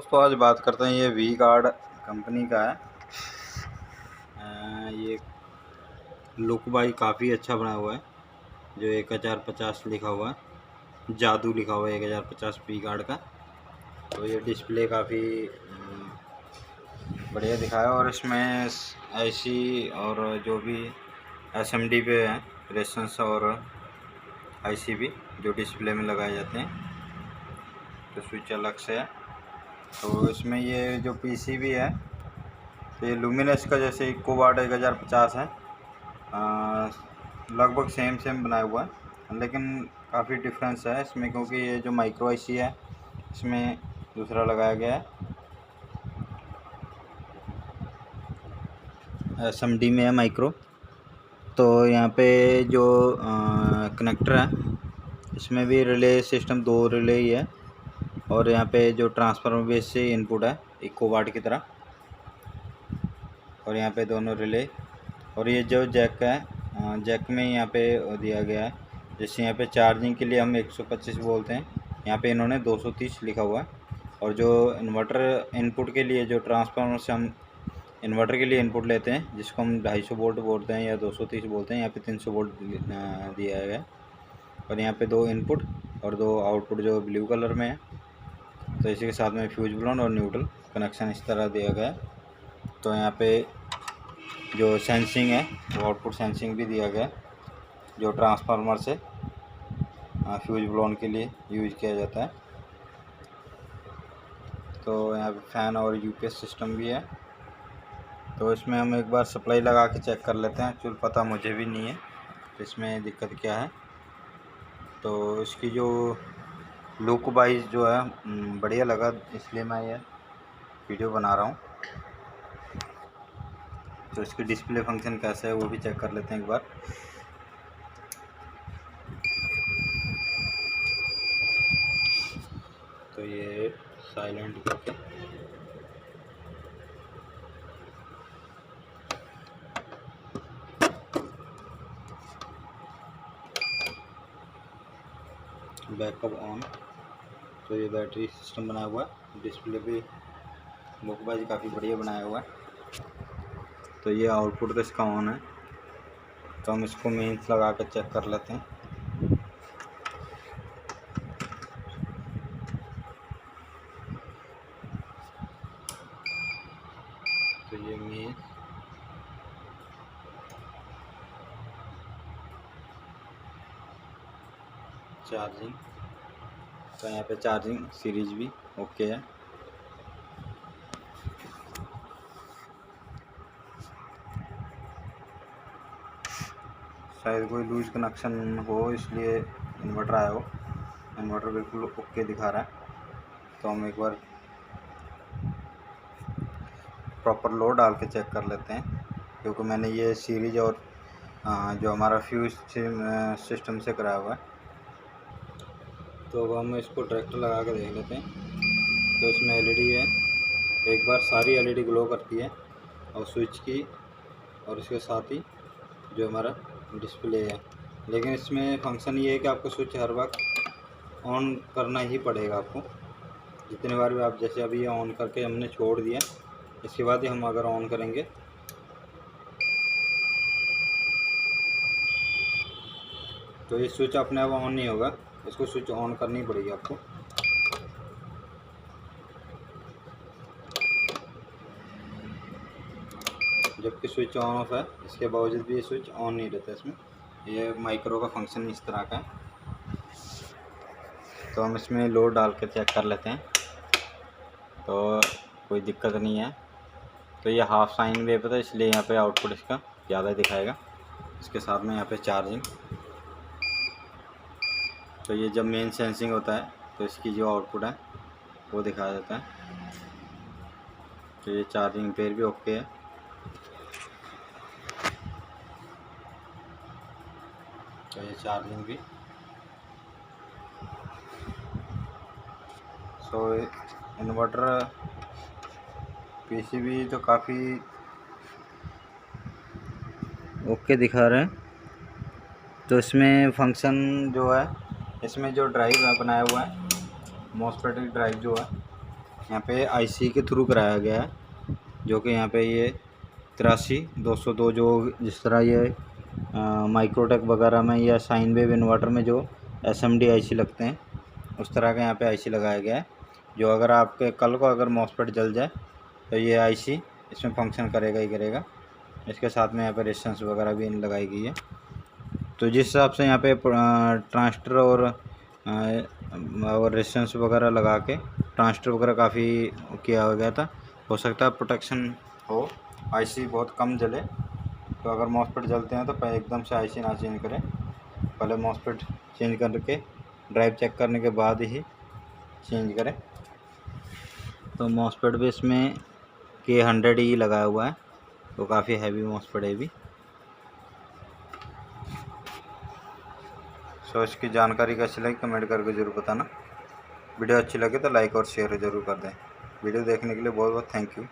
दोस्तों आज बात करते हैं, ये वी गार्ड कंपनी का है। ये लुक भाई काफ़ी अच्छा बना हुआ है। जो 1050 लिखा हुआ है, जादू लिखा हुआ है 1050 वी गार्ड का। तो ये डिस्प्ले काफ़ी बढ़िया दिखा है और इसमें ऐसी और जो भी एसएमडी पे है रेसेंस और आईसीबी जो डिस्प्ले में लगाए जाते हैं, तो स्विच अलग से है। तो इसमें ये जो पीसीबी है तो ये लुमिनस का जैसे इको वाट 1050 है, लगभग सेम बनाया हुआ है, लेकिन काफ़ी डिफरेंस है इसमें क्योंकि ये जो माइक्रो आईसी है इसमें दूसरा लगाया गया है, एसएमडी में है माइक्रो। तो यहाँ पे जो कनेक्टर है इसमें भी रिले सिस्टम 2 रिले ही है और यहाँ पे जो ट्रांसफार्मर बेस से इनपुट है इको वाट की तरह, और यहाँ पे दोनों रिले। और ये जो जैक है, जैक में यहाँ पे दिया गया है, जैसे यहाँ पे चार्जिंग के लिए हम 125 बोलते हैं, यहाँ पे इन्होंने 230 लिखा हुआ है। और जो इन्वर्टर इनपुट के लिए जो ट्रांसफार्मर से हम इन्वर्टर के लिए इनपुट लेते हैं जिसको हम 250 वोल्ट बोलते हैं या 230 बोलते हैं, यहाँ पे 300 वोल्ट दिया गया है। और यहाँ पे 2 इनपुट और 2 आउटपुट जो ब्लू कलर में है। तो इसी के साथ में फ्यूज ब्लोन और न्यूट्रल कनेक्शन इस तरह दिया गया है। तो यहाँ पे जो सेंसिंग है वो आउटपुट सेंसिंग भी दिया गया है, जो ट्रांसफार्मर से फ्यूज ब्लोन के लिए यूज किया जाता है। तो यहाँ पे फ़ैन और यूपीएस सिस्टम भी है। तो इसमें हम एक बार सप्लाई लगा के चेक कर लेते हैं, एक्चुअली पता मुझे भी नहीं है तो इसमें दिक्कत क्या है। तो इसकी जो लुक वाइज जो है बढ़िया लगा, इसलिए मैं ये वीडियो बना रहा हूँ। तो इसकी डिस्प्ले फंक्शन कैसा है वो भी चेक कर लेते हैं एक बार। तो ये साइलेंट करके बैकअप ऑन। तो ये बैटरी सिस्टम बनाया हुआ है, डिस्प्ले भी लुक वाइज काफ़ी बढ़िया बनाया हुआ है। तो ये आउटपुट तो इसका ऑन है, तो हम इसको मेंस लगा कर चेक कर लेते हैं। तो ये मेंस चार्जिंग, तो यहाँ पे चार्जिंग सीरीज भी ओके है। शायद कोई लूज कनेक्शन हो इसलिए इन्वर्टर आया हो, इन्वर्टर बिल्कुल ओके दिखा रहा है। तो हम एक बार प्रॉपर लोड डाल के चेक कर लेते हैं, क्योंकि मैंने ये सीरीज और जो हमारा फ्यूज सिस्टम से कराया हुआ है। तो अब हम इसको डायरेक्ट लगा के देख लेते हैं। तो इसमें एलईडी है, एक बार सारी एलईडी ग्लो करती है और स्विच की और इसके साथ ही जो हमारा डिस्प्ले है। लेकिन इसमें फंक्शन ये है कि आपको स्विच हर वक्त ऑन करना ही पड़ेगा आपको, जितने बार भी आप, जैसे अभी ये ऑन करके हमने छोड़ दिया, इसके बाद ही हम अगर ऑन करेंगे तो ये स्विच अपने आप ऑन नहीं होगा, इसको स्विच ऑन करनी पड़ेगी आपको। जबकि स्विच ऑन ऑफ है, इसके बावजूद भी ये स्विच ऑन नहीं रहता इसमें। ये माइक्रो का फंक्शन इस तरह का है। तो हम इसमें लोड डाल के चेक कर लेते हैं, तो कोई दिक्कत नहीं है। तो ये हाफ साइन वेव है, इसलिए यहाँ पे आउटपुट इसका ज़्यादा दिखाएगा। इसके साथ में यहाँ पे चार्जिंग, तो ये जब मेन सेंसिंग होता है तो इसकी जो आउटपुट है वो दिखाया जाता है। तो ये चार्जिंग पेयर भी ओके है। तो ये चार्जिंग भी, सो इन्वर्टर पीसीबी तो काफ़ी ओके दिखा रहे हैं। तो इसमें फंक्शन जो है, इसमें जो ड्राइव बनाया हुआ है, मॉस्फेट ड्राइव जो है, यहाँ पे आईसी के थ्रू कराया गया है, जो कि यहाँ पे ये 83-202 जो जिस तरह ये माइक्रोटेक वगैरह में या साइन वेव इन्वर्टर में जो एसएमडी आईसी लगते हैं, उस तरह का यहाँ पे आईसी लगाया गया है, जो अगर आपके कल को अगर मॉसफेट जल जाए तो ये आईसी इसमें फंक्शन करेगा ही करेगा। इसके साथ में यहाँ पे रेजिस्टेंस वगैरह भी लगाई गई है। तो जिस हिसाब से यहाँ पे ट्रांजिस्टर और रेजिस्टेंस वगैरह लगा के ट्रांजिस्टर वगैरह काफ़ी किया गया था, हो सकता है प्रोटेक्शन हो, आईसी बहुत कम जले। तो अगर मॉसफेट जलते हैं तो पहले एकदम से आईसी ना चेंज करें, पहले मॉसफेट चेंज करके ड्राइव चेक करने के बाद ही चेंज करें। तो मॉसफेट भी इसमें K100E लगाया हुआ है, तो काफ़ी हैवी मॉसफेट है भी। सो इसकी जानकारी कैसी लगी कमेंट करके ज़रूर बताना। वीडियो अच्छी लगे तो लाइक और शेयर ज़रूर कर दें। वीडियो देखने के लिए बहुत बहुत थैंक यू।